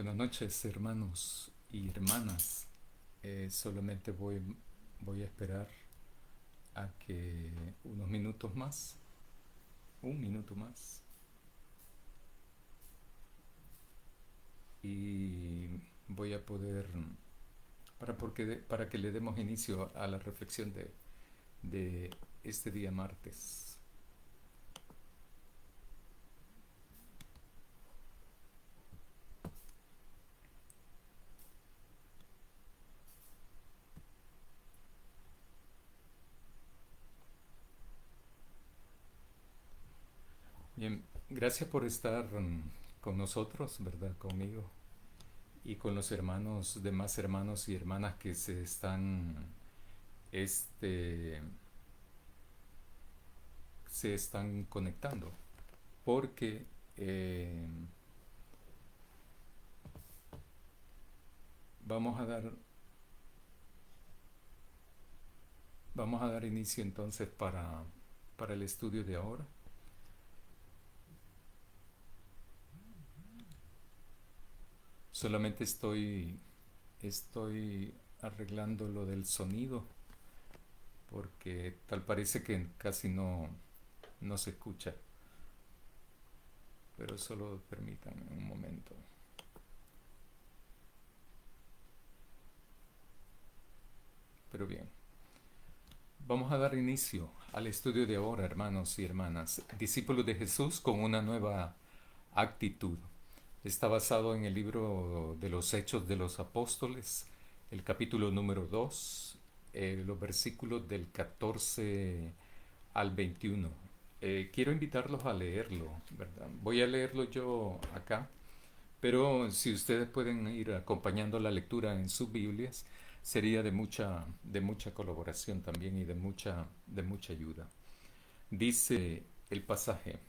Buenas noches, hermanos y hermanas. Solamente voy a esperar a que unos minutos más, un minuto más, y voy a poder, para que le demos inicio a la reflexión de este día martes. Bien, gracias por estar con nosotros, ¿verdad? Conmigo y con los hermanos, demás hermanos y hermanas que este, se están conectando. Porque eh, vamos a dar vamos a dar inicio entonces para el estudio de ahora. Solamente estoy arreglando lo del sonido porque tal parece que casi no se escucha, pero solo permítanme un momento. Pero bien, vamos a dar inicio al estudio de ahora, hermanos y hermanas, discípulos de Jesús con una nueva actitud. Está basado en el libro de los Hechos de los Apóstoles, el capítulo número 2, los versículos del 14 al 21. Quiero invitarlos a leerlo, ¿verdad? Voy a leerlo yo acá, pero si ustedes pueden ir acompañando la lectura en sus Biblias, sería de mucha colaboración también y de mucha ayuda. Dice el pasaje: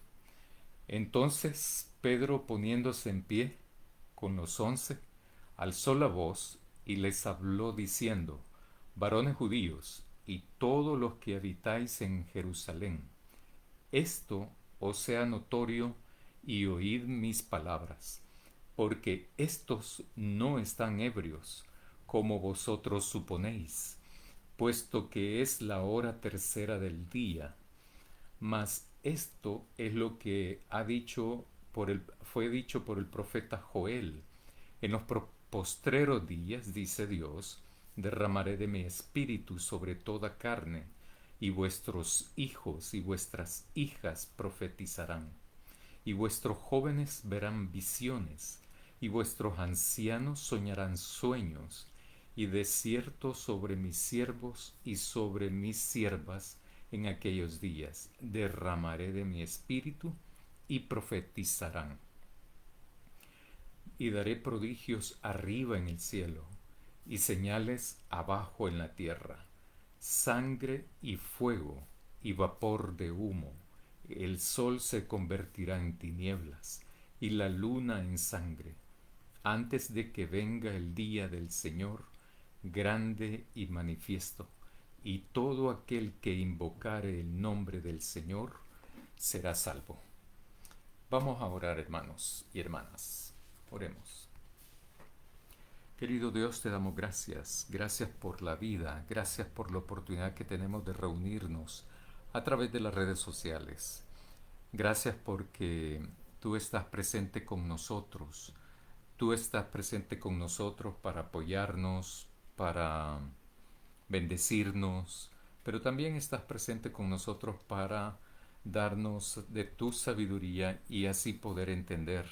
Entonces Pedro, poniéndose en pie con los 11, alzó la voz y les habló diciendo: Varones judíos y todos los que habitáis en Jerusalén, esto os sea notorio y oíd mis palabras, porque éstos no están ebrios, como vosotros suponéis, puesto que es la hora tercera del día. Mas esto es lo que fue dicho por el profeta Joel. En los postreros días, dice Dios, derramaré de mi espíritu sobre toda carne, y vuestros hijos y vuestras hijas profetizarán, y vuestros jóvenes verán visiones, y vuestros ancianos soñarán sueños, y de cierto sobre mis siervos y sobre mis siervas en aquellos días derramaré de mi espíritu y profetizarán. Y daré prodigios arriba en el cielo y señales abajo en la tierra: sangre y fuego y vapor de humo. El sol se convertirá en tinieblas y la luna en sangre, antes de que venga el día del Señor, grande y manifiesto, y todo aquel que invocare el nombre del Señor será salvo. Vamos a orar, hermanos y hermanas. Oremos. Querido Dios, te damos gracias. Gracias por la vida. Gracias por la oportunidad que tenemos de reunirnos a través de las redes sociales. Gracias porque tú estás presente con nosotros. Tú estás presente con nosotros para apoyarnos, para bendecirnos, pero también estás presente con nosotros para darnos de tu sabiduría y así poder entender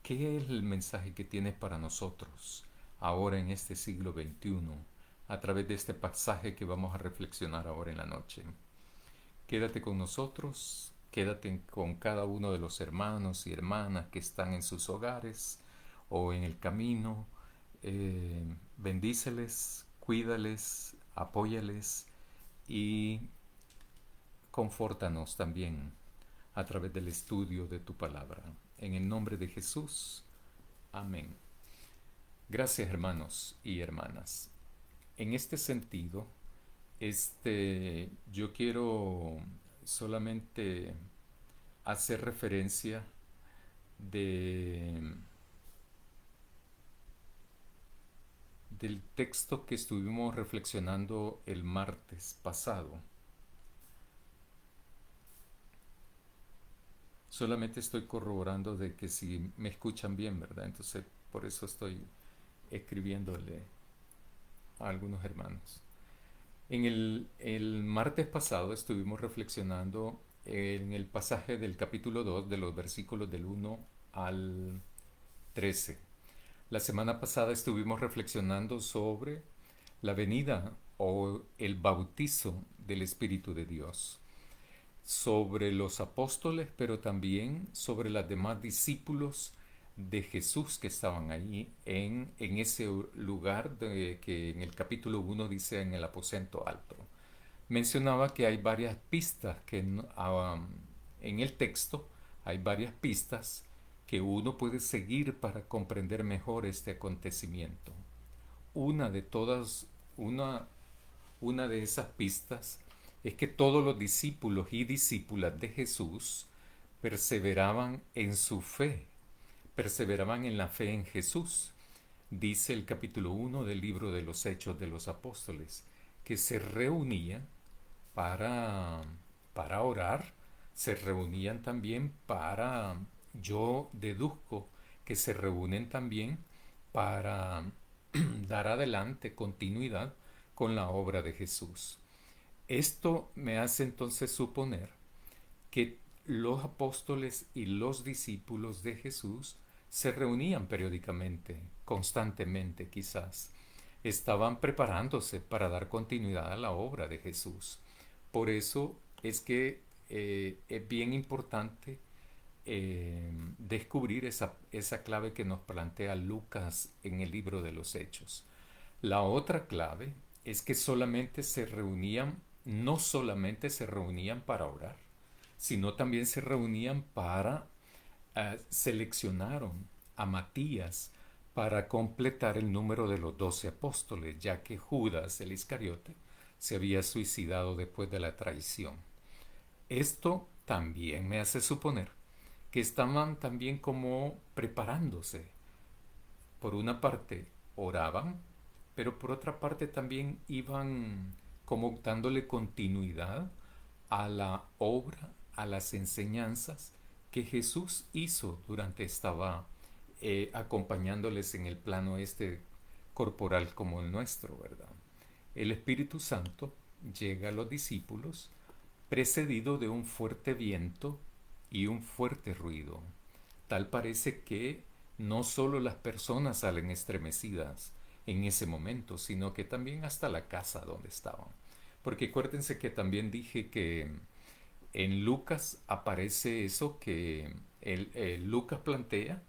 qué es el mensaje que tienes para nosotros ahora en este siglo XXI, a través de este pasaje que vamos a reflexionar ahora en la noche. Quédate con nosotros, quédate con cada uno de los hermanos y hermanas que están en sus hogares o en el camino. Bendíceles, cuídales, apóyales y confórtanos también a través del estudio de tu palabra. En el nombre de Jesús. Amén. Gracias, hermanos y hermanas. En este sentido, yo quiero solamente hacer referencia de del texto que estuvimos reflexionando el martes pasado. Solamente estoy corroborando de que si me escuchan bien, ¿verdad? Entonces, por eso estoy escribiéndole a algunos hermanos. En el martes pasado estuvimos reflexionando en el pasaje del capítulo 2 de los versículos del 1 al 13. La semana pasada estuvimos reflexionando sobre la venida o el bautizo del Espíritu de Dios, sobre los apóstoles, pero también sobre los demás discípulos de Jesús que estaban ahí en ese lugar que en el capítulo 1 dice en el aposento alto. Mencionaba que hay varias pistas en el texto, hay varias pistas que uno puede seguir para comprender mejor este acontecimiento. Una de todas, una de esas pistas es que todos los discípulos y discípulas de Jesús perseveraban en su fe, perseveraban en la fe en Jesús. Dice el capítulo 1 del libro de los Hechos de los Apóstoles, que se reunían para, para orar, se reunían también para, yo deduzco que se reúnen también para dar adelante continuidad con la obra de Jesús. Esto me hace entonces suponer que los apóstoles y los discípulos de Jesús se reunían periódicamente, constantemente quizás. Estaban preparándose para dar continuidad a la obra de Jesús. Por eso es que es bien importante descubrir esa clave que nos plantea Lucas en el libro de los Hechos. La otra clave es que no solamente se reunían para orar, sino también se reunían para seleccionaron a Matías para completar el número de los 12 apóstoles, ya que Judas el Iscariote se había suicidado después de la traición. Esto también me hace suponer que estaban también como preparándose. Por una parte oraban, pero por otra parte también iban como dándole continuidad a la obra, a las enseñanzas que Jesús hizo durante estaba acompañándoles en el plano corporal como el nuestro, ¿verdad? El Espíritu Santo llega a los discípulos precedido de un fuerte viento y un fuerte ruido. Tal parece que no solo las personas salen estremecidas en ese momento, sino que también hasta la casa donde estaban. Porque acuérdense que también dije que en Lucas aparece eso que Lucas plantea,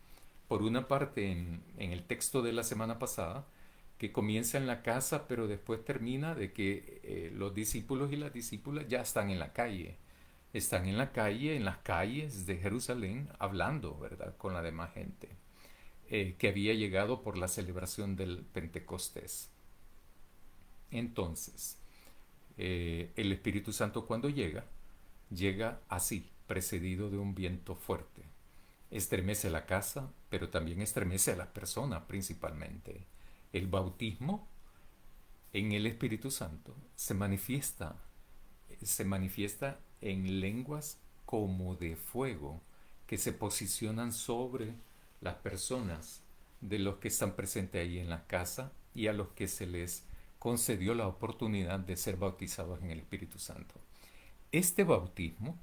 por una parte en el texto de la semana pasada, que comienza en la casa, pero después termina de que los discípulos y las discípulas ya están en la calle. Están en la calle, en las calles de Jerusalén, hablando, ¿verdad?, con la demás gente que había llegado por la celebración del Pentecostés. Entonces, el Espíritu Santo cuando llega así, precedido de un viento fuerte. Estremece la casa, pero también estremece a las personas principalmente. El bautismo en el Espíritu Santo se manifiesta en lenguas como de fuego que se posicionan sobre las personas de los que están presentes ahí en la casa y a los que se les concedió la oportunidad de ser bautizados en el Espíritu Santo. Este bautismo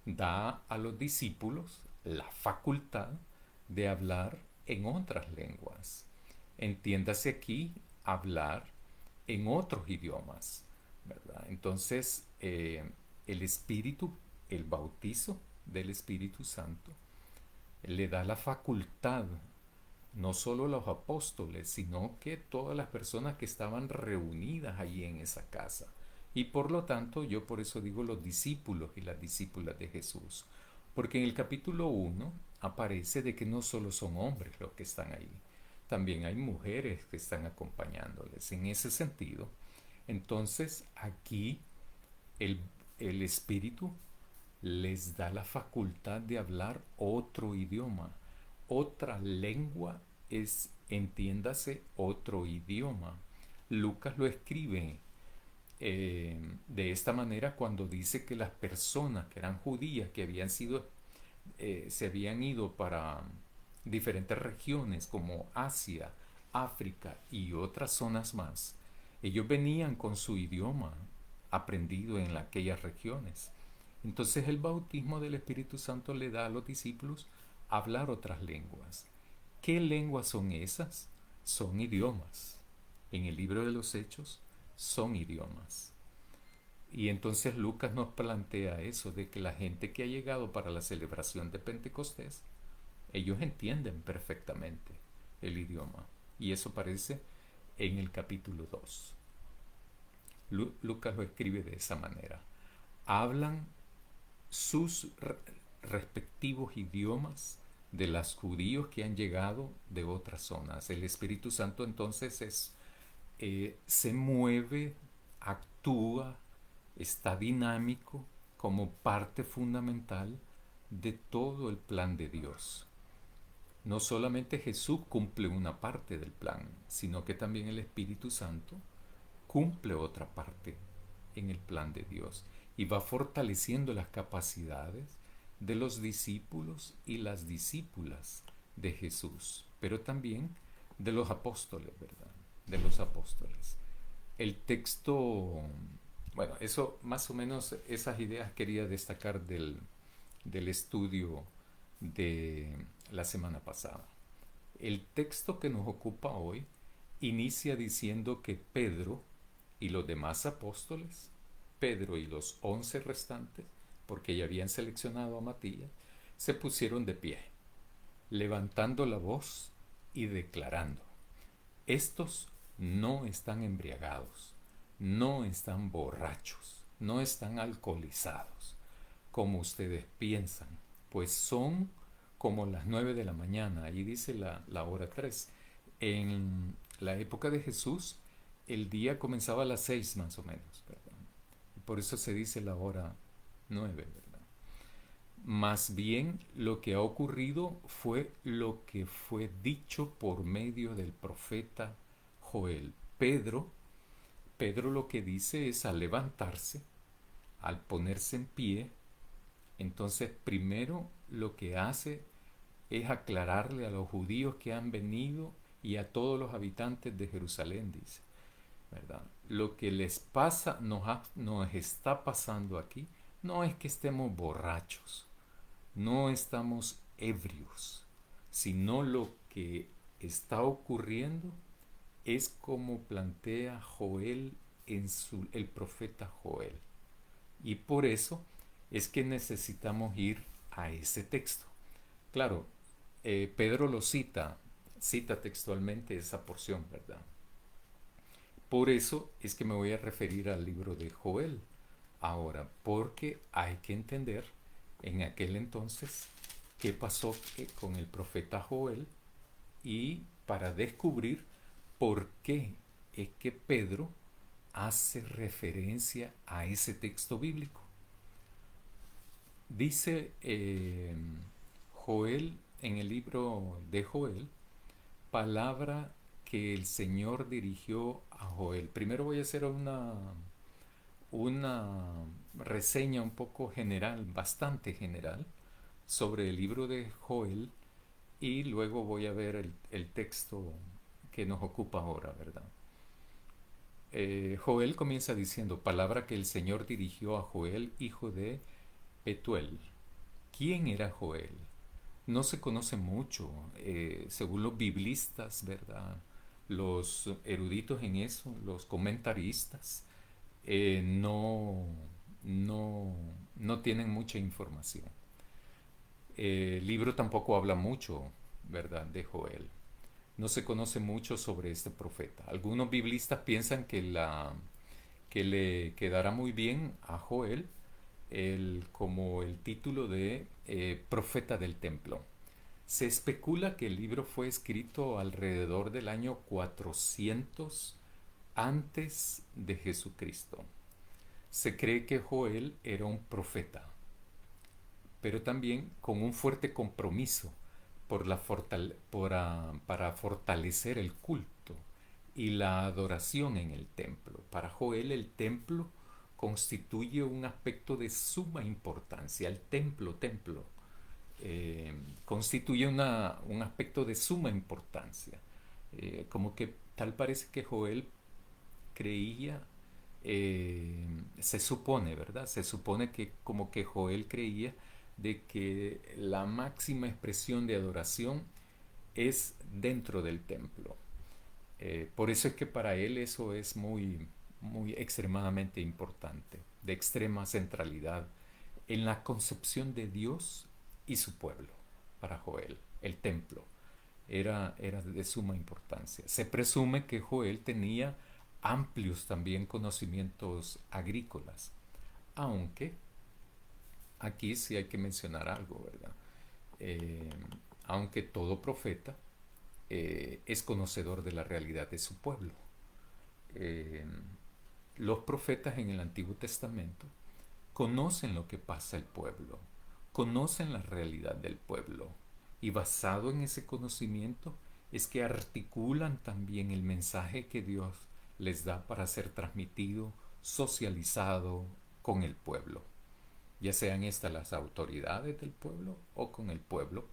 da a los discípulos la facultad de hablar en otras lenguas. Entiéndase aquí hablar en otros idiomas, ¿verdad? Entonces, el Espíritu, el bautizo del Espíritu Santo, le da la facultad, no solo a los apóstoles, sino que todas las personas que estaban reunidas allí en esa casa. Y por lo tanto, yo por eso digo los discípulos y las discípulas de Jesús. Porque en el capítulo 1 aparece de que no solo son hombres los que están ahí, también hay mujeres que están acompañándoles. En ese sentido, entonces aquí el, el Espíritu les da la facultad de hablar otro idioma, otra lengua es entiéndase otro idioma. Lucas lo escribe de esta manera cuando dice que las personas que eran judías, que se habían ido para diferentes regiones como Asia, África y otras zonas más, ellos venían con su idioma aprendido en aquellas regiones. Entonces el bautismo del Espíritu Santo le da a los discípulos hablar otras lenguas. ¿Qué lenguas son esas? Son idiomas. En el libro de los Hechos son idiomas. Y entonces Lucas nos plantea eso, de que la gente que ha llegado para la celebración de Pentecostés, ellos entienden perfectamente el idioma. Y eso aparece en el capítulo 2. Lucas lo escribe de esa manera. Hablan sus respectivos idiomas de los judíos que han llegado de otras zonas. El Espíritu Santo entonces se mueve, actúa, está dinámico como parte fundamental de todo el plan de Dios. No solamente Jesús cumple una parte del plan, sino que también el Espíritu Santo cumple otra parte en el plan de Dios y va fortaleciendo las capacidades de los discípulos y las discípulas de Jesús, pero también de los apóstoles, ¿verdad? De los apóstoles. El texto, bueno, eso más o menos, esas ideas quería destacar del estudio de la semana pasada. El texto que nos ocupa hoy inicia diciendo que Pedro y los demás apóstoles, Pedro y los 11 restantes, porque ya habían seleccionado a Matías, se pusieron de pie, levantando la voz y declarando: estos no están embriagados, no están borrachos, no están alcoholizados, como ustedes piensan, pues son como las 9 de la mañana. Ahí dice la hora 3. En la época de Jesús, el día comenzaba a las 6 más o menos, ¿verdad? Y por eso se dice la hora 9, ¿verdad? Más bien lo que ha ocurrido fue lo que fue dicho por medio del profeta Joel. Pedro lo que dice es, al levantarse, al ponerse en pie, entonces primero lo que hace es aclararle a los judíos que han venido y a todos los habitantes de Jerusalén, dice, ¿verdad? Lo que les pasa, nos está pasando aquí, no es que estemos borrachos, no estamos ebrios, sino lo que está ocurriendo es como plantea Joel el profeta Joel. Y por eso es que necesitamos ir a ese texto. Claro, Pedro lo cita textualmente esa porción, ¿verdad? Por eso es que me voy a referir al libro de Joel ahora, porque hay que entender en aquel entonces qué pasó con el profeta Joel y para descubrir por qué es que Pedro hace referencia a ese texto bíblico. Dice Joel, en el libro de Joel, palabra que el Señor dirigió a Joel. Primero voy a hacer una reseña un poco general, bastante general, sobre el libro de Joel y luego voy a ver el texto que nos ocupa ahora, ¿verdad? Joel comienza diciendo, palabra que el Señor dirigió a Joel, hijo de Petuel. ¿Quién era Joel? No se conoce mucho, según los biblistas, ¿verdad? Los eruditos en eso, los comentaristas, no, no tienen mucha información. El libro tampoco habla mucho, ¿verdad?, de Joel. No se conoce mucho sobre este profeta. Algunos biblistas piensan que le quedará muy bien a Joel como el título de profeta del templo. Se especula que el libro fue escrito alrededor del año 400 antes de Jesucristo. Se cree que Joel era un profeta, pero también con un fuerte compromiso, para fortalecer el culto y la adoración en el templo. Para Joel el templo constituye un aspecto de suma importancia. El templo, constituye un aspecto de suma importancia. Como que tal parece que Joel creía, se supone, ¿verdad? Se supone que como que Joel creía de que la máxima expresión de adoración es dentro del templo. Por eso es que para él eso es muy extremadamente importante, de extrema centralidad en la concepción de Dios y su pueblo. Para Joel, el templo era de suma importancia. Se presume que Joel tenía amplios también conocimientos agrícolas, aunque aquí sí hay que mencionar algo, ¿verdad? Eh, Aunque todo profeta es conocedor de la realidad de su pueblo. Eh, los profetas en el Antiguo Testamento conocen lo que pasa el pueblo, conocen la realidad del pueblo y basado en ese conocimiento es que articulan también el mensaje que Dios les da para ser transmitido, socializado con el pueblo, ya sean estas las autoridades del pueblo o con el pueblo.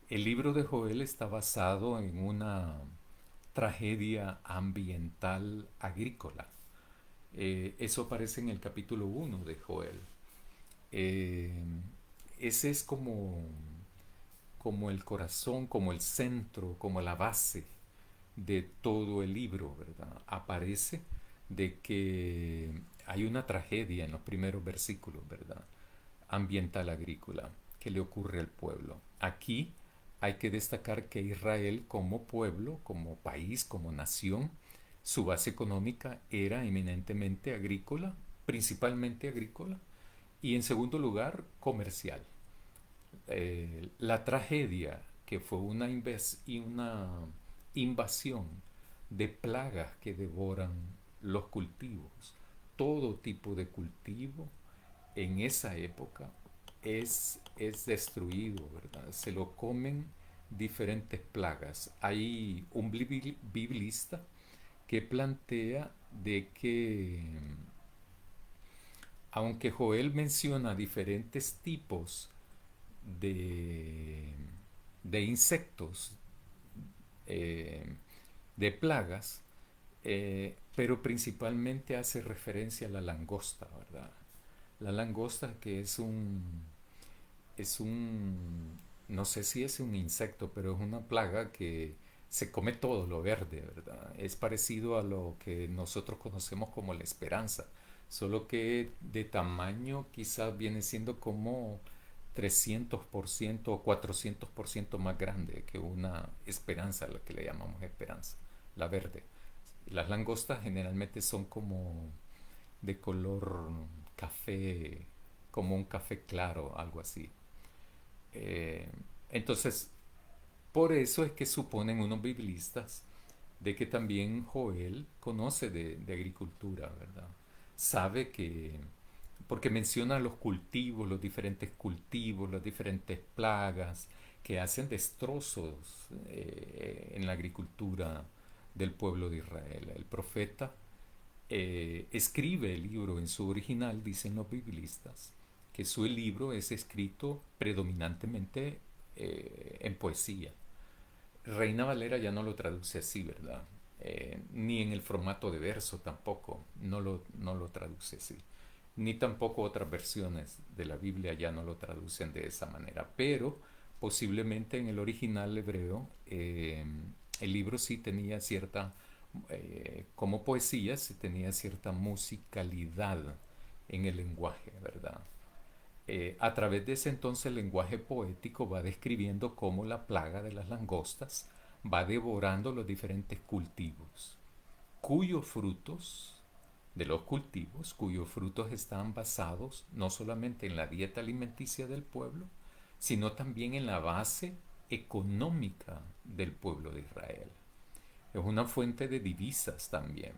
El libro de Joel está basado en una tragedia ambiental agrícola. Eso aparece en el capítulo 1 de Joel. Eh, Ese es como el corazón, como el centro, como la base de todo el libro, ¿verdad? Aparece de que hay una tragedia en los primeros versículos, ¿verdad? Ambiental agrícola que le ocurre al pueblo. Aquí hay que destacar que Israel como pueblo, como país, como nación, su base económica era eminentemente agrícola, principalmente agrícola, y en segundo lugar comercial. La tragedia, que fue una invasión de plagas que devoran los cultivos, todo tipo de cultivo en esa época es destruido, ¿verdad? Se lo comen diferentes plagas. Hay un biblista que plantea de que aunque Joel menciona diferentes tipos de, de insectos, eh, de plagas, pero principalmente hace referencia a la langosta, ¿verdad? La langosta que no sé si es un insecto, pero es una plaga que se come todo lo verde, ¿verdad? Es parecido a lo que nosotros conocemos como la esperanza, solo que de tamaño quizás viene siendo como 300% o 400% más grande que una esperanza, la que le llamamos esperanza, la verde. Las langostas generalmente son como de color café, como un café claro, algo así. Eh, entonces, por eso es que suponen unos biblistas de que también Joel conoce de agricultura, ¿verdad? Sabe que, porque menciona los cultivos, los diferentes cultivos, las diferentes plagas que hacen destrozos en la agricultura del pueblo de Israel. El profeta escribe el libro en su original, dicen los biblistas, que su libro es escrito predominantemente en poesía. Reina Valera ya no lo traduce así, ¿verdad? Ni en el formato de verso tampoco, no lo traduce así. Ni tampoco otras versiones de la Biblia ya no lo traducen de esa manera. Pero posiblemente en el original hebreo el libro sí tenía cierta, como poesía, sí tenía cierta musicalidad en el lenguaje, ¿verdad? A través de ese entonces el lenguaje poético va describiendo cómo la plaga de las langostas va devorando los diferentes cultivos, cuyos frutos, de los cultivos, cuyos frutos están basados no solamente en la dieta alimenticia del pueblo, sino también en la base económica del pueblo de Israel. Es una fuente de divisas también.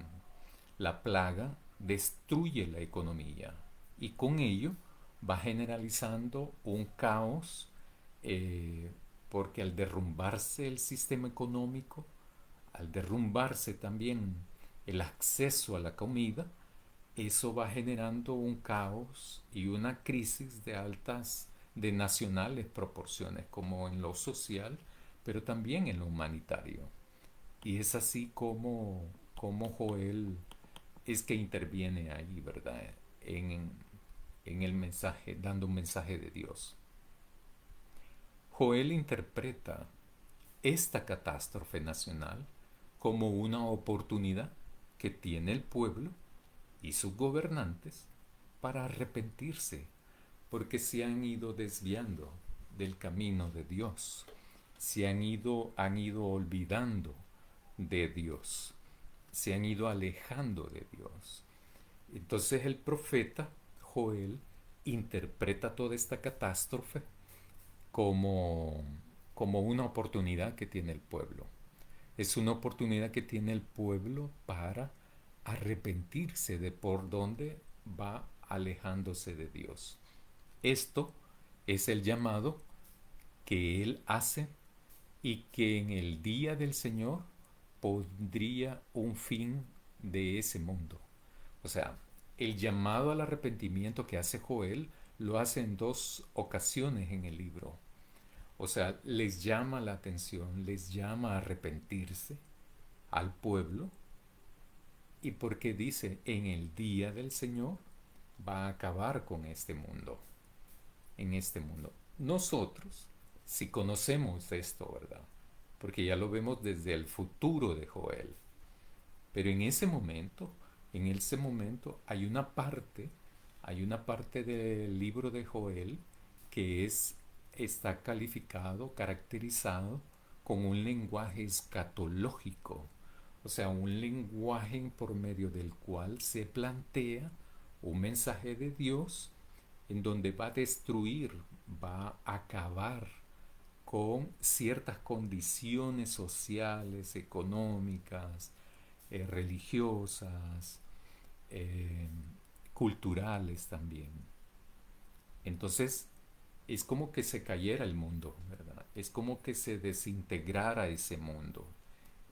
La plaga destruye la economía y con ello va generalizando un caos, eh, porque al derrumbarse el sistema económico, al derrumbarse también el acceso a la comida, eso va generando un caos y una crisis de nacionales proporciones, como en lo social, pero también en lo humanitario. Y es así como Joel es que interviene ahí, ¿verdad? En el mensaje, dando un mensaje de Dios. Joel interpreta esta catástrofe nacional como una oportunidad que tiene el pueblo y sus gobernantes para arrepentirse, porque se han ido desviando del camino de Dios, han ido olvidando de Dios, se han ido alejando de Dios. Entonces el profeta Joel interpreta toda esta catástrofe como, como una oportunidad que tiene el pueblo. Es una oportunidad que tiene el pueblo para arrepentirse de por dónde va alejándose de Dios. Esto es el llamado que Él hace y que en el día del Señor pondría un fin de ese mundo. O sea, el llamado al arrepentimiento que hace Joel lo hace en dos ocasiones en el libro. O sea, les llama la atención, les llama a arrepentirse al pueblo, y porque dice, en el día del Señor va a acabar con este mundo, en este mundo. Nosotros, si conocemos esto, ¿verdad? Porque ya lo vemos desde el futuro de Joel. Pero en ese momento hay una parte del libro de Joel que está calificado, caracterizado con un lenguaje escatológico, o sea, un lenguaje por medio del cual se plantea un mensaje de Dios en donde va a destruir, va a acabar con ciertas condiciones sociales, económicas, religiosas, eh, culturales también. Entonces, es como que se cayera el mundo, ¿verdad? Es como que se desintegrara ese mundo.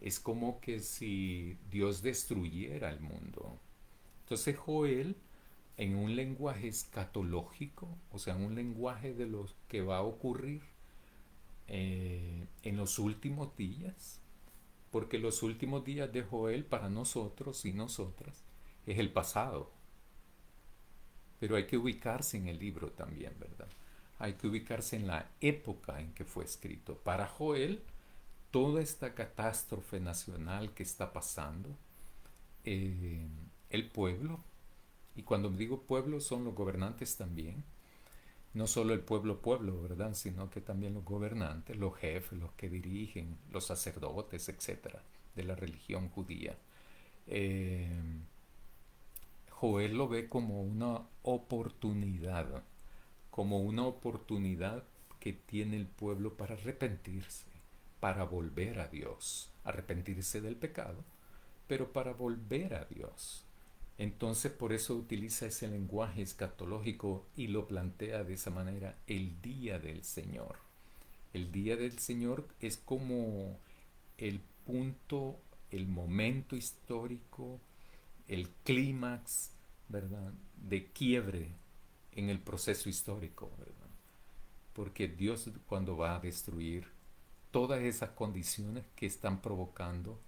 Es como que si Dios destruyera el mundo. Entonces Joel, en un lenguaje escatológico, o sea, un lenguaje de lo que va a ocurrir en los últimos días, porque los últimos días de Joel para nosotros y nosotras es el pasado. Pero hay que ubicarse en el libro también, ¿verdad? Hay que ubicarse en la época en que fue escrito. Para Joel, toda esta catástrofe nacional que está pasando, eh, el pueblo, y cuando digo pueblo son los gobernantes también, no solo el pueblo, ¿verdad? Sino que también los gobernantes, los jefes, los que dirigen, los sacerdotes, etcétera, de la religión judía. Eh, Joel lo ve como una oportunidad que tiene el pueblo para arrepentirse, para volver a Dios, arrepentirse del pecado, pero para volver a Dios. Entonces por eso utiliza ese lenguaje escatológico y lo plantea de esa manera, el día del Señor. El día del Señor es como el punto, el momento histórico, el clímax, ¿verdad? De quiebre en el proceso histórico, ¿verdad? Porque Dios cuando va a destruir todas esas condiciones que están provocando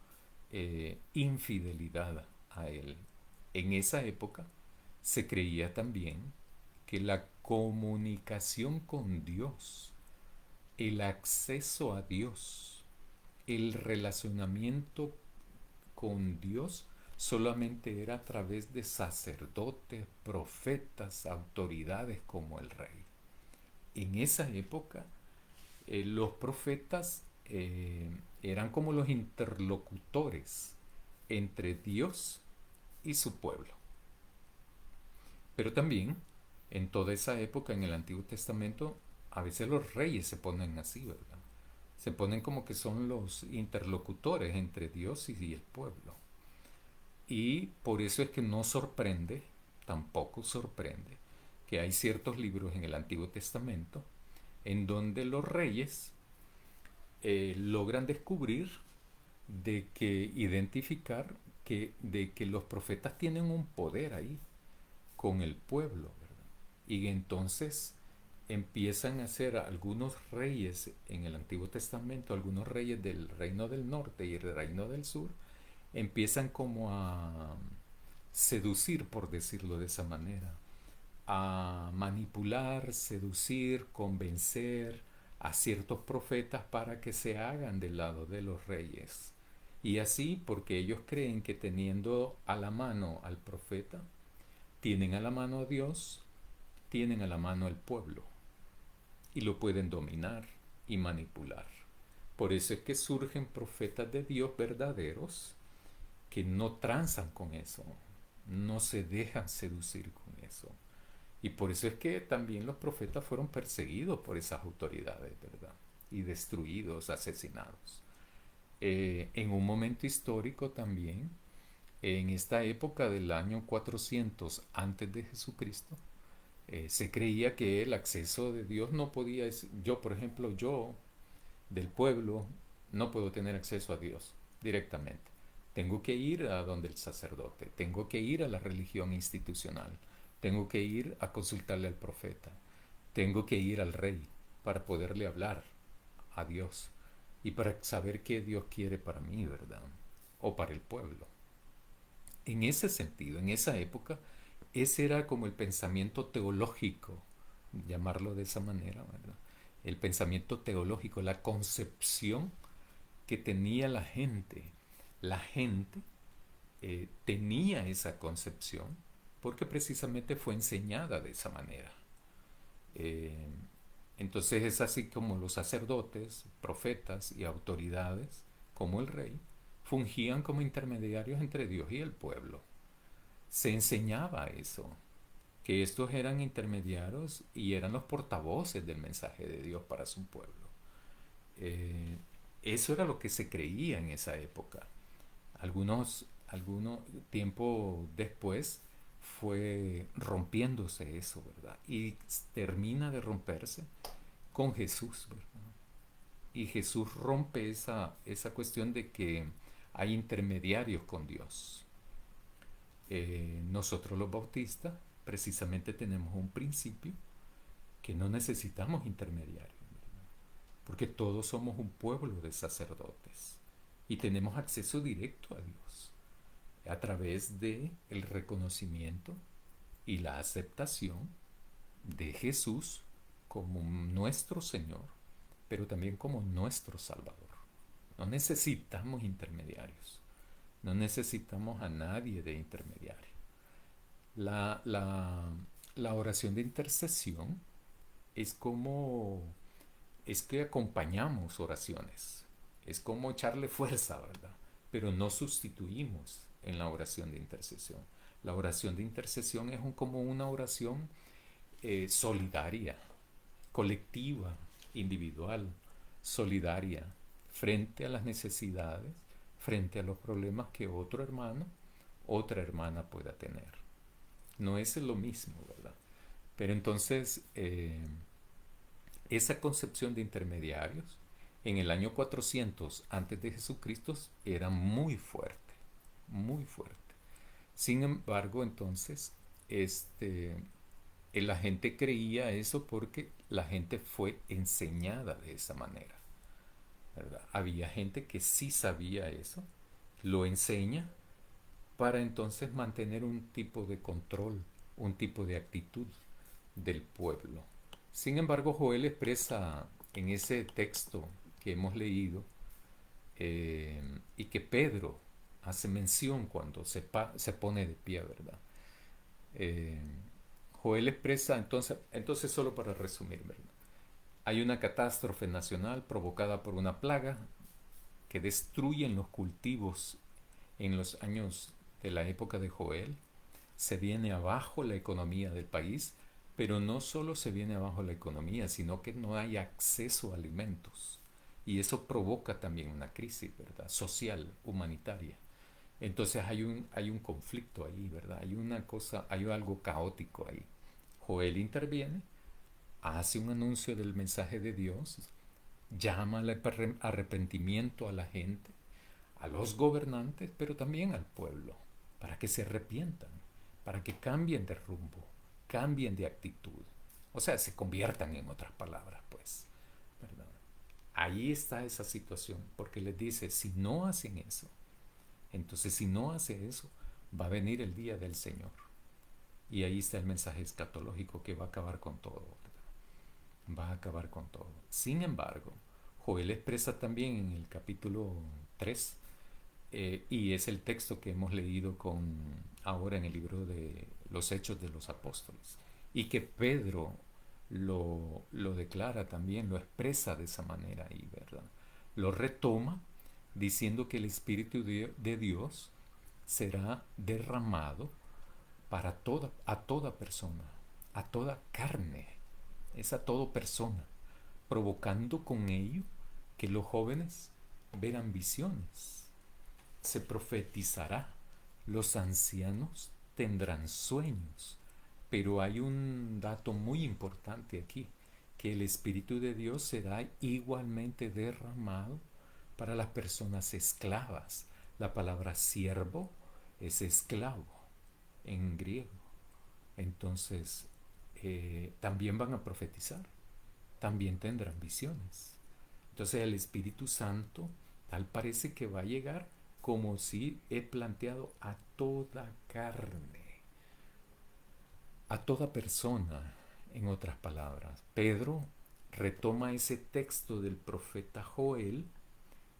infidelidad a Él. En esa época se creía también que la comunicación con Dios, el acceso a Dios, el relacionamiento con Dios solamente era a través de sacerdotes, profetas, autoridades como el rey. En esa época, los profetas eran como los interlocutores entre Dios y su pueblo. Pero también, en toda esa época, en el Antiguo Testamento, a veces los reyes se ponen así, ¿verdad? Se ponen como que son los interlocutores entre Dios y el pueblo. Y por eso es que no sorprende, tampoco sorprende, que hay ciertos libros en el Antiguo Testamento en donde los reyes logran descubrir identificar de que los profetas tienen un poder ahí con el pueblo, ¿verdad? Y entonces empiezan a ser algunos reyes en el Antiguo Testamento, algunos reyes del reino del norte y el reino del sur, empiezan como a seducir, por decirlo de esa manera, a manipular, seducir, convencer a ciertos profetas para que se hagan del lado de los reyes. Y así, porque ellos creen que teniendo a la mano al profeta, tienen a la mano a Dios, tienen a la mano al pueblo y lo pueden dominar y manipular. Por eso es que surgen profetas de Dios verdaderos que no transan con eso, no se dejan seducir con eso. Y por eso es que también los profetas fueron perseguidos por esas autoridades, ¿verdad? Y destruidos, asesinados. En un momento histórico también, en esta época del año 400 antes de Jesucristo, se creía que el acceso de Dios no podía, yo por ejemplo, yo del pueblo no puedo tener acceso a Dios directamente. Tengo que ir a donde el sacerdote, tengo que ir a la religión institucional, tengo que ir a consultarle al profeta, tengo que ir al rey para poderle hablar a Dios y para saber qué Dios quiere para mí, ¿verdad? O para el pueblo. En ese sentido, en esa época, ese era como el pensamiento teológico, llamarlo de esa manera, ¿verdad? El pensamiento teológico, la concepción que tenía la gente. La gente tenía esa concepción porque precisamente fue enseñada de esa manera. Eh, entonces es así como los sacerdotes, profetas y autoridades, como el rey, fungían como intermediarios entre Dios y el pueblo. Se enseñaba eso, que estos eran intermediarios y eran los portavoces del mensaje de Dios para su pueblo. Eh, Eso era lo que se creía en esa época. Algunos tiempo después fue rompiéndose eso, ¿verdad? Y termina de romperse con Jesús, ¿verdad? Y Jesús rompe esa cuestión de que hay intermediarios con Dios. Nosotros los bautistas precisamente tenemos un principio que no necesitamos intermediarios, porque todos somos un pueblo de sacerdotes y tenemos acceso directo a Dios a través de el reconocimiento y la aceptación de Jesús como nuestro Señor, pero también como nuestro Salvador. No necesitamos intermediarios, no necesitamos a nadie de intermediario. La, la, la oración de intercesión es como, es que acompañamos oraciones, es como echarle fuerza, ¿verdad? Pero no sustituimos en la oración de intercesión. La oración de intercesión es como una oración solidaria, colectiva, individual, solidaria, frente a las necesidades, frente a los problemas que otro hermano, otra hermana pueda tener. No es lo mismo, ¿verdad? Pero entonces, esa concepción de intermediarios en el año 400 antes de Jesucristo era muy fuerte, muy fuerte. Sin embargo, entonces, la gente creía eso porque la gente fue enseñada de esa manera, ¿verdad? Había gente que sí sabía eso, lo enseña para entonces mantener un tipo de control, un tipo de actitud del pueblo. Sin embargo, Joel expresa en ese texto que hemos leído y que Pedro hace mención cuando se pone de pie, ¿verdad? Eh, Joel expresa, entonces solo para resumir, ¿verdad? Hay una catástrofe nacional provocada por una plaga que destruyen los cultivos en los años de la época de Joel. Se viene abajo la economía del país, pero no solo se viene abajo la economía, sino que no hay acceso a alimentos. Y eso provoca también una crisis, ¿verdad? Social, humanitaria. Entonces hay un conflicto ahí, ¿verdad? Hay una cosa, hay algo caótico ahí. Joel interviene, hace un anuncio del mensaje de Dios, llama al arrepentimiento a la gente, a los gobernantes, pero también al pueblo, para que se arrepientan, para que cambien de rumbo, cambien de actitud. O sea, se conviertan en otras palabras, pues, ¿verdad? Ahí está esa situación, porque les dice, si no hacen eso, entonces si no hace eso, va a venir el día del Señor. Y ahí está el mensaje escatológico que va a acabar con todo, ¿verdad? Va a acabar con todo. Sin embargo, Joel expresa también en el capítulo 3, y es el texto que hemos leído ahora en el libro de los Hechos de los Apóstoles, y que Pedro lo declara también, lo expresa de esa manera ahí, ¿verdad? Lo retoma diciendo que el Espíritu de Dios será derramado a toda persona, a toda carne, es a toda persona, provocando con ello que los jóvenes verán visiones, se profetizará, los ancianos tendrán sueños. Pero hay un dato muy importante aquí, que el Espíritu de Dios será igualmente derramado para las personas esclavas. La palabra siervo es esclavo en griego. Entonces, también van a profetizar, también tendrán visiones. Entonces el Espíritu Santo tal parece que va a llegar como si he planteado a toda carne, a toda persona, en otras palabras. Pedro retoma ese texto del profeta Joel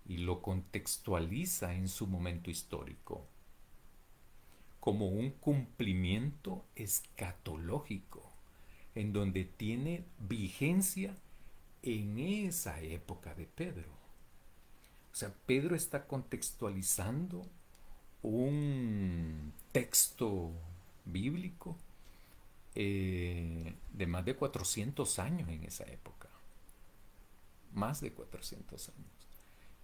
y lo contextualiza en su momento histórico como un cumplimiento escatológico, en donde tiene vigencia en esa época de Pedro. O sea, Pedro está contextualizando un texto bíblico de más de 400 años en esa época. Más de 400 años.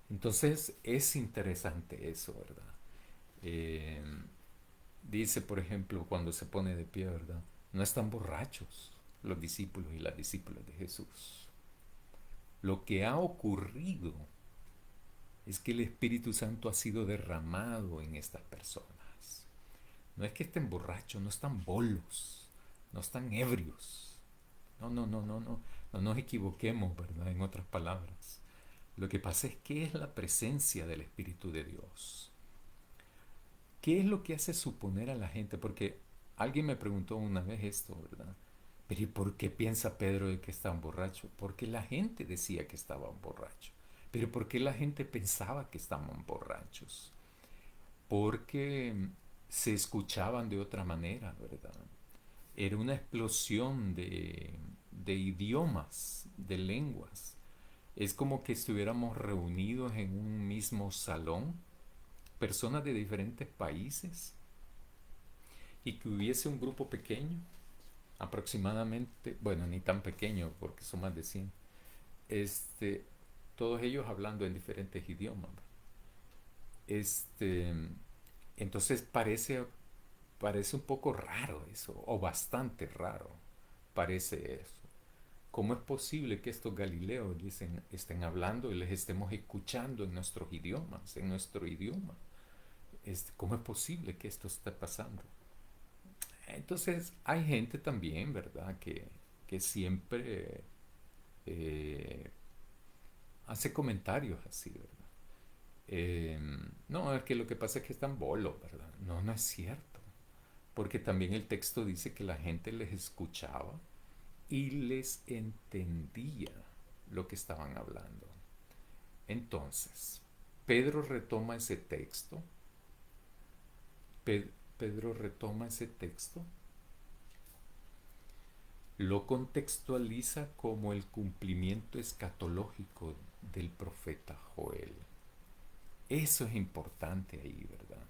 Entonces es interesante eso, ¿verdad? Eh, Dice, por ejemplo, cuando se pone de pie, ¿verdad? No están borrachos los discípulos y las discípulas de Jesús. Lo que ha ocurrido es que el Espíritu Santo ha sido derramado en estas personas. No es que estén borrachos, no están bolos, no están ebrios. No, no, no, no, no. No nos equivoquemos, ¿verdad? En otras palabras. Lo que pasa es que es la presencia del Espíritu de Dios. ¿Qué es lo que hace suponer a la gente? Porque alguien me preguntó una vez esto, ¿verdad? Pero ¿y por qué piensa Pedro de que estaban borrachos? Porque la gente decía que estaban borrachos. Pero ¿por qué la gente pensaba que estaban borrachos? Porque se escuchaban de otra manera, ¿verdad? Era una explosión de idiomas, de lenguas. Es como que estuviéramos reunidos en un mismo salón, personas de diferentes países, y que hubiese un grupo pequeño, aproximadamente, bueno, ni tan pequeño porque son más de 100, este, todos ellos hablando en diferentes idiomas. Este, entonces parece un poco raro eso, o bastante raro parece eso. ¿Cómo es posible que estos galileos estén hablando y les estemos escuchando en nuestros idiomas, en nuestro idioma? ¿Cómo es posible que esto esté pasando? Entonces hay gente también, ¿verdad? Que siempre eh, hace comentarios así, ¿verdad? Eh, no, es que lo que pasa es que están bolos, ¿verdad? No, no es cierto. Porque también el texto dice que la gente les escuchaba y les entendía lo que estaban hablando. Entonces, Pedro retoma ese texto. Pedro retoma ese texto, lo contextualiza como el cumplimiento escatológico del profeta Joel. Eso es importante ahí, ¿verdad?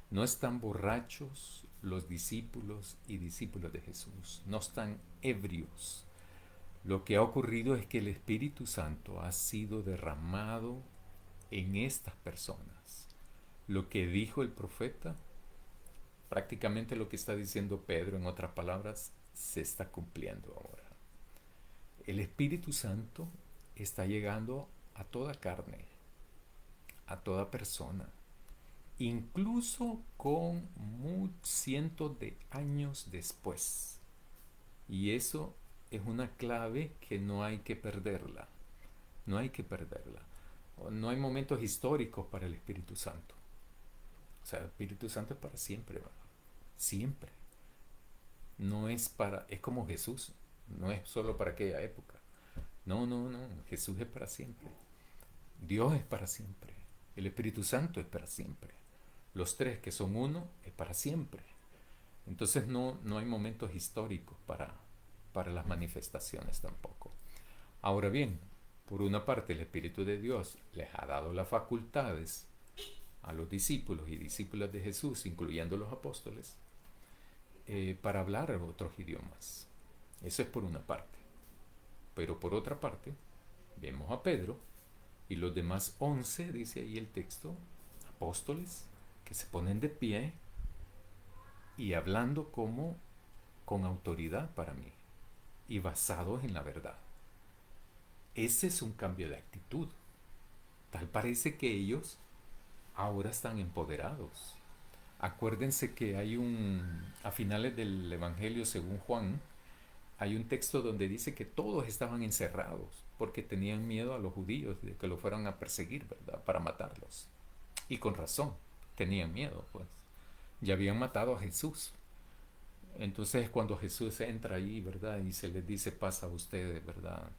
No están borrachos los discípulos y discípulos de Jesús, no están ebrios. Lo que ha ocurrido es que el Espíritu Santo ha sido derramado en estas personas. Lo que dijo el profeta, prácticamente lo que está diciendo Pedro, en otras palabras, se está cumpliendo ahora. El Espíritu Santo está llegando a toda carne, a toda persona, incluso con cientos de años después. Y eso es una clave que no hay que perderla. No hay que perderla. No hay momentos históricos para el Espíritu Santo. O sea, el Espíritu Santo es para siempre, ¿verdad? Siempre. No es para, es como Jesús. No es solo para aquella época. No, no, no. Jesús es para siempre. Dios es para siempre. El Espíritu Santo es para siempre. Los tres que son uno es para siempre. Entonces no hay momentos históricos para las manifestaciones tampoco. Ahora bien, por una parte el Espíritu de Dios les ha dado las facultades a los discípulos y discípulas de Jesús, incluyendo los apóstoles, para hablar otros idiomas. Eso es por una parte. Pero por otra parte, vemos a Pedro y los demás 11, dice ahí el texto, apóstoles, que se ponen de pie y hablando como con autoridad para mí y basados en la verdad. Ese es un cambio de actitud. Tal parece que ellos ahora están empoderados. Acuérdense que a finales del Evangelio según Juan, hay un texto donde dice que todos estaban encerrados porque tenían miedo a los judíos de que lo fueran a perseguir, ¿verdad? Para matarlos. Y con razón, tenían miedo, pues. Ya habían matado a Jesús. Entonces cuando Jesús entra ahí, ¿verdad? Y se les dice, pasa a ustedes, ¿verdad?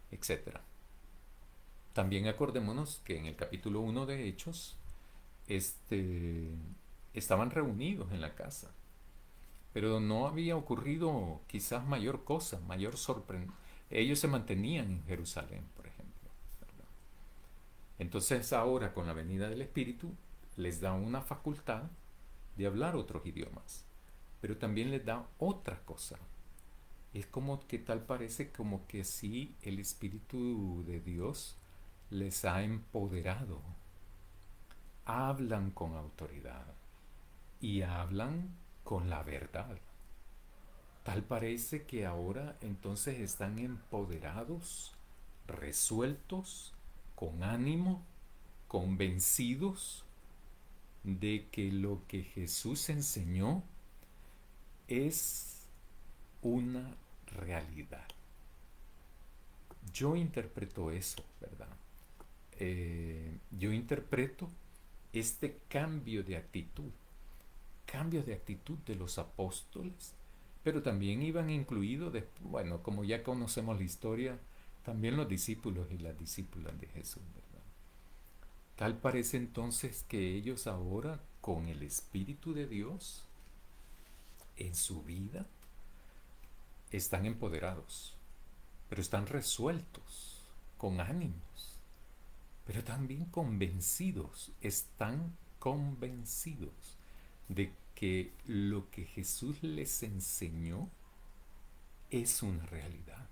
Etcétera. También acordémonos que en el capítulo 1 de Hechos, estaban reunidos en la casa, pero no había ocurrido quizás mayor cosa, mayor sorpresa. Ellos se mantenían en Jerusalén, por ejemplo, ¿verdad? Entonces ahora con la venida del Espíritu les da una facultad de hablar otros idiomas, pero también les da otra cosa. Es como que tal parece como que sí el Espíritu de Dios les ha empoderado. Hablan con autoridad y hablan con la verdad. Tal parece que ahora entonces están empoderados, resueltos, con ánimo, convencidos de que lo que Jesús enseñó es una realidad. Yo interpreto eso, ¿verdad? Yo interpreto este cambio de actitud de los apóstoles, pero también iban incluidos, bueno, como ya conocemos la historia, también los discípulos y las discípulas de Jesús, ¿verdad? Tal parece entonces que ellos ahora, con el Espíritu de Dios en su vida, están empoderados, pero están resueltos, con ánimos, pero también convencidos, están convencidos de que lo que Jesús les enseñó es una realidad.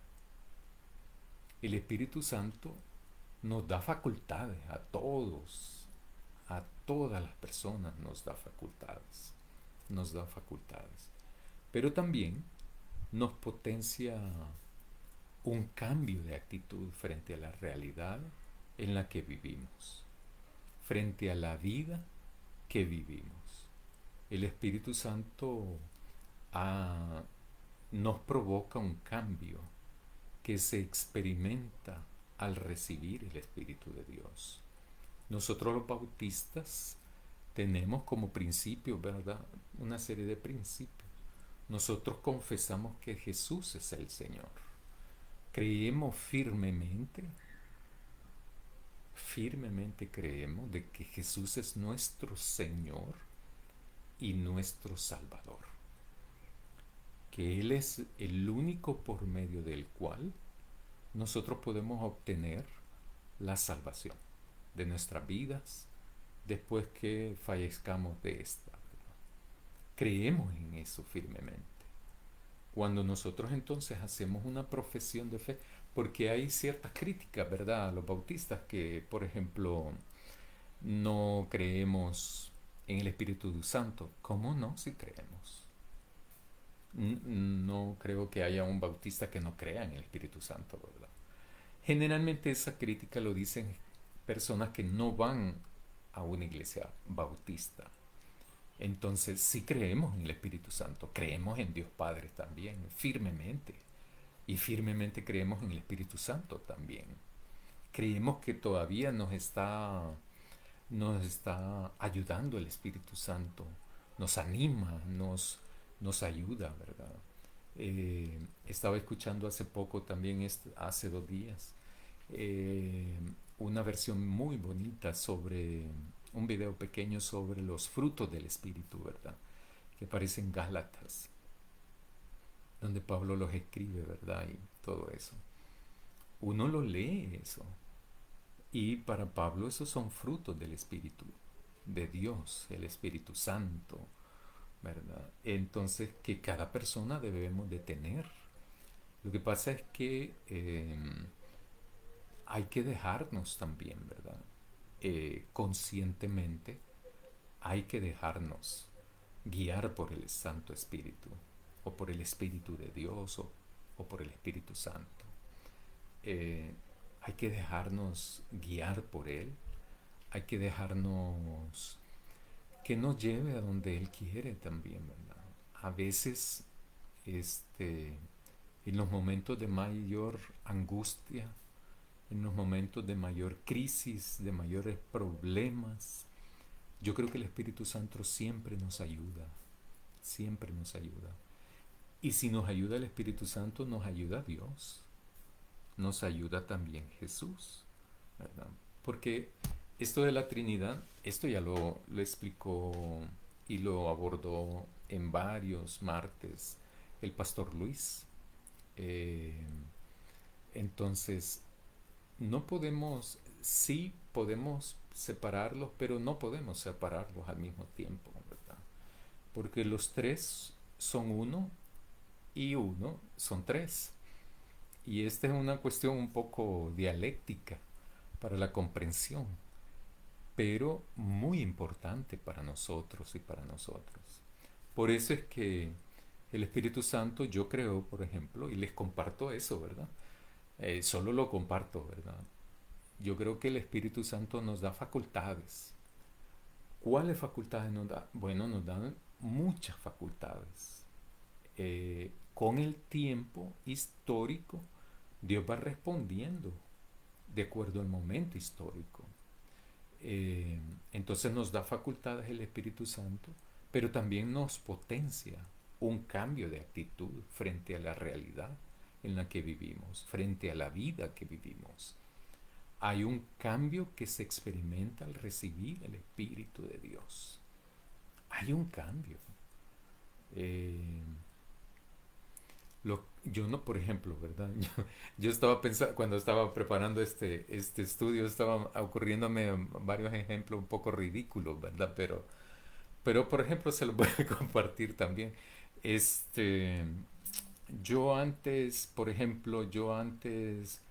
El Espíritu Santo nos da facultades a todos, a todas las personas nos da facultades, pero también nos potencia un cambio de actitud frente a la realidad en la que vivimos, frente a la vida que vivimos. El Espíritu Santo nos provoca un cambio que se experimenta al recibir el Espíritu de Dios. Nosotros los bautistas tenemos como principio, ¿verdad?, una serie de principios. Nosotros confesamos que Jesús es el Señor. Creemos firmemente creemos de que Jesús es nuestro Señor y nuestro Salvador. Que Él es el único por medio del cual nosotros podemos obtener la salvación de nuestras vidas después que fallezcamos de esta, ¿verdad? Creemos en eso firmemente. Cuando nosotros entonces hacemos una profesión de fe, porque hay ciertas críticas, ¿verdad?, a los bautistas que, por ejemplo, no creemos en el Espíritu Santo. ¿Cómo no? Si creemos. No creo que haya un bautista que no crea en el Espíritu Santo, ¿verdad? Generalmente esa crítica lo dicen personas que no van a una iglesia bautista. Entonces sí creemos en el Espíritu Santo, creemos en Dios Padre también, firmemente. Y firmemente creemos en el Espíritu Santo también. Creemos que todavía nos está ayudando el Espíritu Santo, nos anima, nos ayuda, ¿verdad? Estaba escuchando hace poco, también hace 2 días, eh, una versión muy bonita sobre un video pequeño sobre los frutos del Espíritu, ¿verdad? Que aparece en Gálatas, donde Pablo los escribe, ¿verdad? Y todo eso. Uno lo lee eso. Y para Pablo esos son frutos del Espíritu de Dios, el Espíritu Santo, ¿verdad? Entonces, que cada persona debemos de tener. Lo que pasa es que hay que dejarnos también, ¿verdad? Conscientemente hay que dejarnos guiar por el Santo Espíritu, o por el Espíritu de Dios, o por el Espíritu Santo. Eh, Hay que dejarnos guiar por Él, hay que dejarnos que nos lleve a donde Él quiere también, ¿verdad? A veces, este, en los momentos de mayor angustia, en los momentos de mayor crisis, de mayores problemas, yo creo que el Espíritu Santo siempre nos ayuda. Y si nos ayuda el Espíritu Santo, nos ayuda Dios, nos ayuda también Jesús, ¿verdad? Porque esto de la Trinidad, esto ya lo explicó y lo abordó en varios martes el pastor Luis. Eh, entonces, no podemos, sí podemos separarlos, pero no podemos separarlos al mismo tiempo, ¿verdad? Porque los tres son uno y uno son tres. Y esta es una cuestión un poco dialéctica para la comprensión, pero muy importante para nosotros y para nosotros. Por eso es que el Espíritu Santo, yo creo, por ejemplo, y les comparto eso, ¿verdad? Solo lo comparto, ¿verdad? Yo creo que el Espíritu Santo nos da facultades. ¿Cuáles facultades nos da? Bueno, nos dan muchas facultades. Con el tiempo histórico, Dios va respondiendo de acuerdo al momento histórico. Eh, entonces nos da facultades el Espíritu Santo, pero también nos potencia un cambio de actitud frente a la realidad en la que vivimos, frente a la vida que vivimos. Hay un cambio que se experimenta al recibir el Espíritu de Dios. Hay un cambio. Eh, yo no, por ejemplo, ¿verdad? Yo estaba pensando, cuando estaba preparando este estudio, estaba ocurriéndome varios ejemplos un poco ridículos, ¿verdad? Pero por ejemplo, se los voy a compartir también. Este, yo antes, por ejemplo, yo antes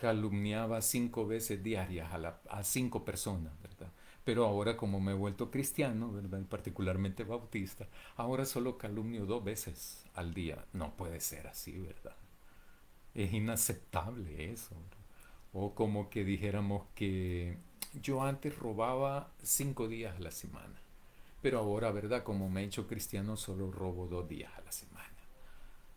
calumniaba 5 veces diarias a 5 personas, ¿verdad? Pero ahora como me he vuelto cristiano, ¿verdad? Y particularmente bautista, ahora solo calumnio 2 veces al día. No puede ser así, ¿verdad? Es inaceptable eso, ¿verdad? O como que dijéramos que yo antes robaba 5 días a la semana, pero ahora, ¿verdad? Como me he hecho cristiano, solo robo 2 días a la semana.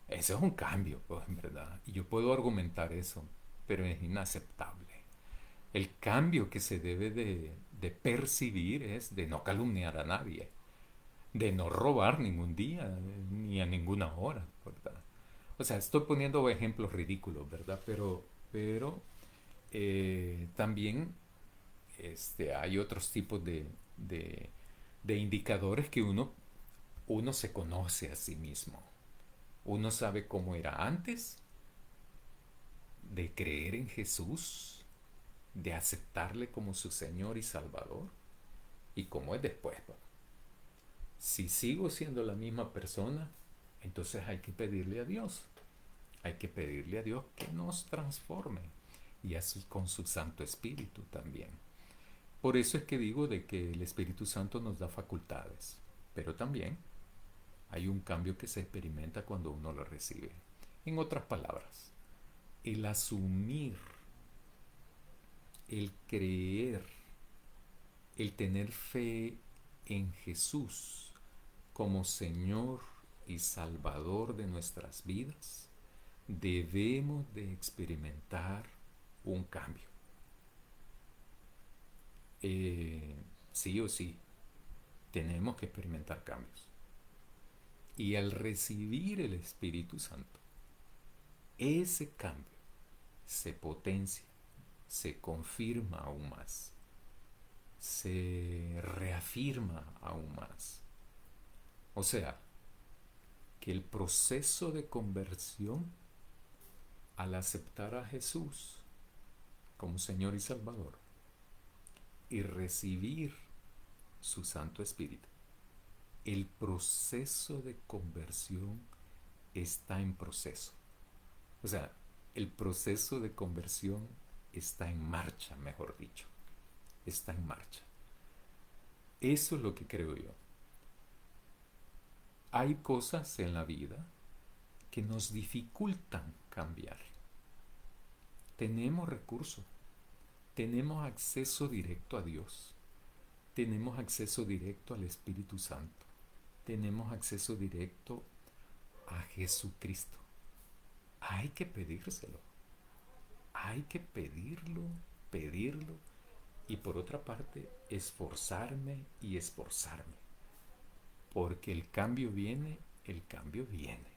Eso es un cambio, pues, en verdad. Y yo puedo argumentar eso, pero es inaceptable. El cambio que se debe de percibir es de no calumniar a nadie, de no robar ningún día, ni a ninguna hora, ¿verdad? O sea, estoy poniendo ejemplos ridículos, ¿verdad? Pero también hay otros tipos de indicadores que uno se conoce a sí mismo. Uno sabe cómo era antes de creer en Jesús, de aceptarle como su Señor y Salvador, y cómo es después, ¿no? Si sigo siendo la misma persona, entonces hay que pedirle a Dios. Hay que pedirle a Dios que nos transforme, y así con su Santo Espíritu también. Por eso es que digo de que el Espíritu Santo nos da facultades, pero también hay un cambio que se experimenta cuando uno lo recibe. En otras palabras, el asumir el creer, el tener fe en Jesús como Señor y Salvador de nuestras vidas, debemos de experimentar un cambio. Sí o sí, tenemos que experimentar cambios. Y al recibir el Espíritu Santo, ese cambio se potencia, se confirma aún más, se reafirma aún más. O sea, que el proceso de conversión, al aceptar a Jesús como Señor y Salvador y recibir su Santo Espíritu, el proceso de conversión está en proceso. O sea, el proceso de conversión está en marcha, mejor dicho. Está en marcha. Eso es lo que creo yo. Hay cosas en la vida que nos dificultan cambiar. Tenemos recursos, tenemos acceso directo a Dios, tenemos acceso directo al Espíritu Santo, tenemos acceso directo a Jesucristo. Hay que pedírselo, hay que pedirlo y por otra parte esforzarme y esforzarme, porque el cambio viene, el cambio viene.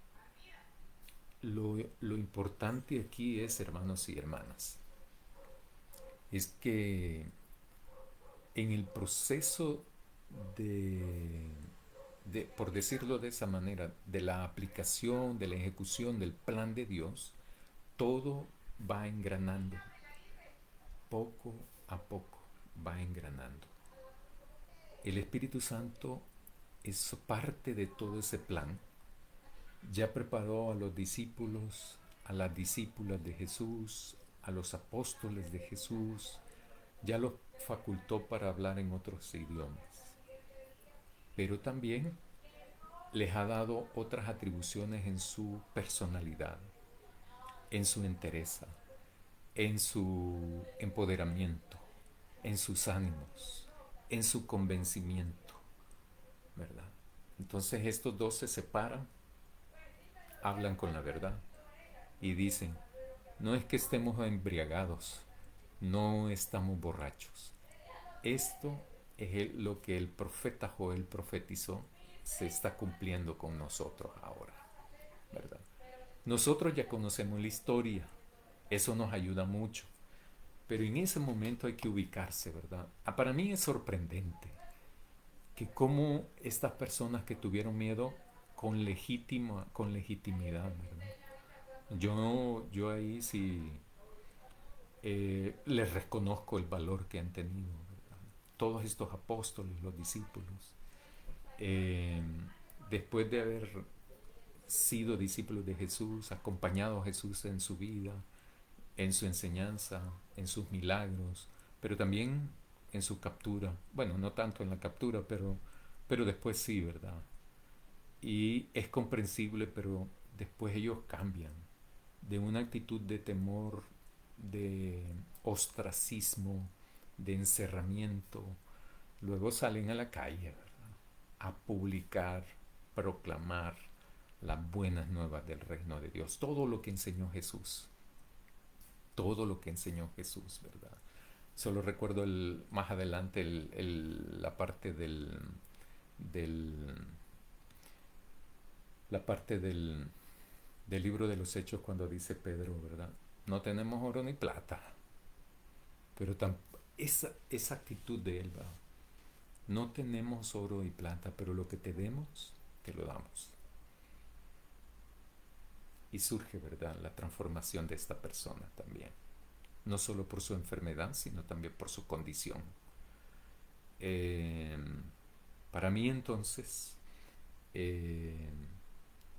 Lo importante aquí es, hermanos y hermanas, es que en el proceso por decirlo de esa manera, de la aplicación, de la ejecución del plan de Dios, todo va engranando, poco a poco va engranando. El Espíritu Santo es parte de todo ese plan. Ya preparó a los discípulos, a las discípulas de Jesús, a los apóstoles de Jesús, ya los facultó para hablar en otros idiomas. Pero también les ha dado otras atribuciones en su personalidad, en su entereza, en su empoderamiento, en sus ánimos, en su convencimiento, ¿verdad? Entonces estos dos se separan, hablan con la verdad y dicen, no es que estemos embriagados, no estamos borrachos. Esto es lo que el profeta Joel profetizó, se está cumpliendo con nosotros ahora, ¿verdad? Nosotros ya conocemos la historia, eso nos ayuda mucho, pero en ese momento hay que ubicarse, ¿verdad? Para mí es sorprendente que cómo estas personas que tuvieron miedo con legitimidad, ¿verdad? Yo ahí sí les reconozco el valor que han tenido, ¿verdad? Todos estos apóstoles, los discípulos, eh, después de haber sido discípulos de Jesús, acompañado a Jesús en su vida, en su enseñanza, en sus milagros, pero también en su captura. Bueno, no tanto en la captura, pero después sí, ¿verdad? Y es comprensible, pero después ellos cambian de una actitud de temor, de ostracismo, de encerramiento. Luego salen a la calle, ¿verdad? A publicar, proclamar las buenas nuevas del reino de Dios. Todo lo que enseñó Jesús. Todo lo que enseñó Jesús, ¿verdad? Solo recuerdo más adelante la parte del la parte del libro de los Hechos cuando dice Pedro, ¿verdad? No tenemos oro ni plata, pero esa actitud de él, ¿verdad? No tenemos oro y plata, pero lo que tenemos, te lo damos. Y surge, ¿verdad?, la transformación de esta persona también. No solo por su enfermedad, sino también por su condición. Para mí entonces,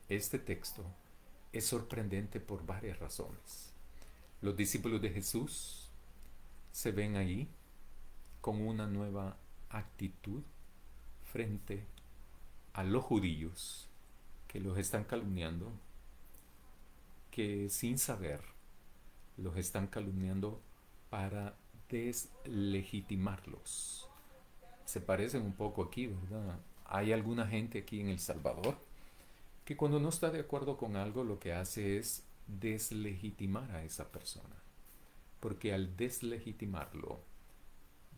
este texto es sorprendente por varias razones. Los discípulos de Jesús se ven ahí con una nueva actitud frente a los judíos que los están calumniando, que sin saber los están calumniando para deslegitimarlos. Se parecen un poco aquí, ¿verdad? Hay alguna gente aquí en El Salvador que cuando no está de acuerdo con algo lo que hace es deslegitimar a esa persona, porque al deslegitimarlo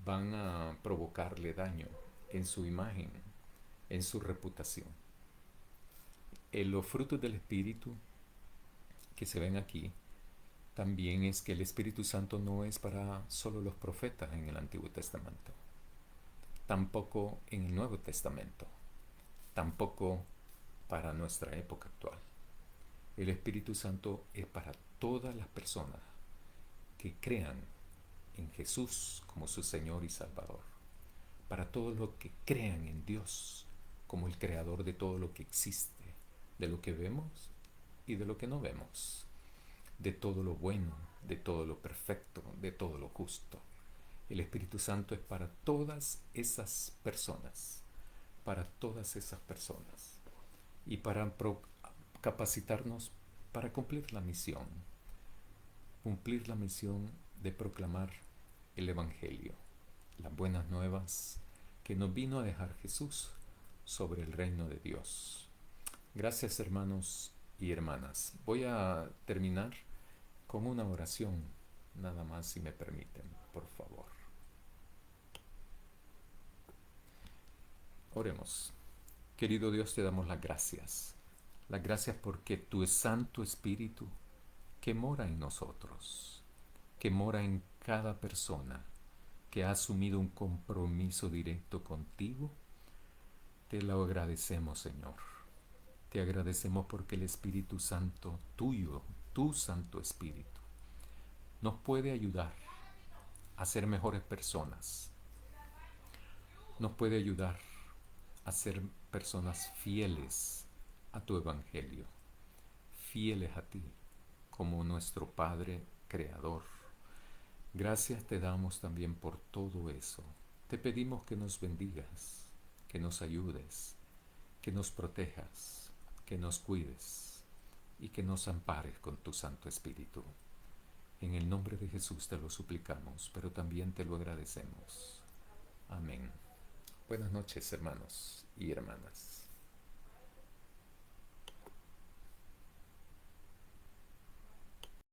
van a provocarle daño en su imagen, en su reputación. Los frutos del Espíritu que se ven aquí también es que el Espíritu Santo no es para solo los profetas en el Antiguo Testamento, tampoco en el Nuevo Testamento, tampoco para nuestra época actual. El Espíritu Santo es para todas las personas que crean en Jesús como su Señor y Salvador, para todos los que crean en Dios como el creador de todo lo que existe, de lo que vemos y de lo que no vemos, de todo lo bueno, de todo lo perfecto, de todo lo justo. El Espíritu Santo es para todas esas personas, para todas esas personas, y para capacitarnos para cumplir la misión de proclamar el Evangelio, las buenas nuevas que nos vino a dejar Jesús sobre el reino de Dios. Gracias, hermanos y hermanas. Voy a terminar con una oración, nada más, si me permiten, por favor. Oremos. Querido Dios, te damos las gracias. Las gracias porque tu Santo Espíritu, que mora en nosotros, que mora en cada persona que ha asumido un compromiso directo contigo, te lo agradecemos, Señor. Te agradecemos porque el Espíritu Santo tuyo, tu Santo Espíritu, nos puede ayudar a ser mejores personas. Nos puede ayudar a ser personas fieles a tu Evangelio, fieles a ti como nuestro Padre Creador. Gracias te damos también por todo eso. Te pedimos que nos bendigas, que nos ayudes, que nos protejas, que nos cuides y que nos ampares con tu Santo Espíritu. En el nombre de Jesús te lo suplicamos, pero también te lo agradecemos. Amén. Buenas noches, hermanos y hermanas.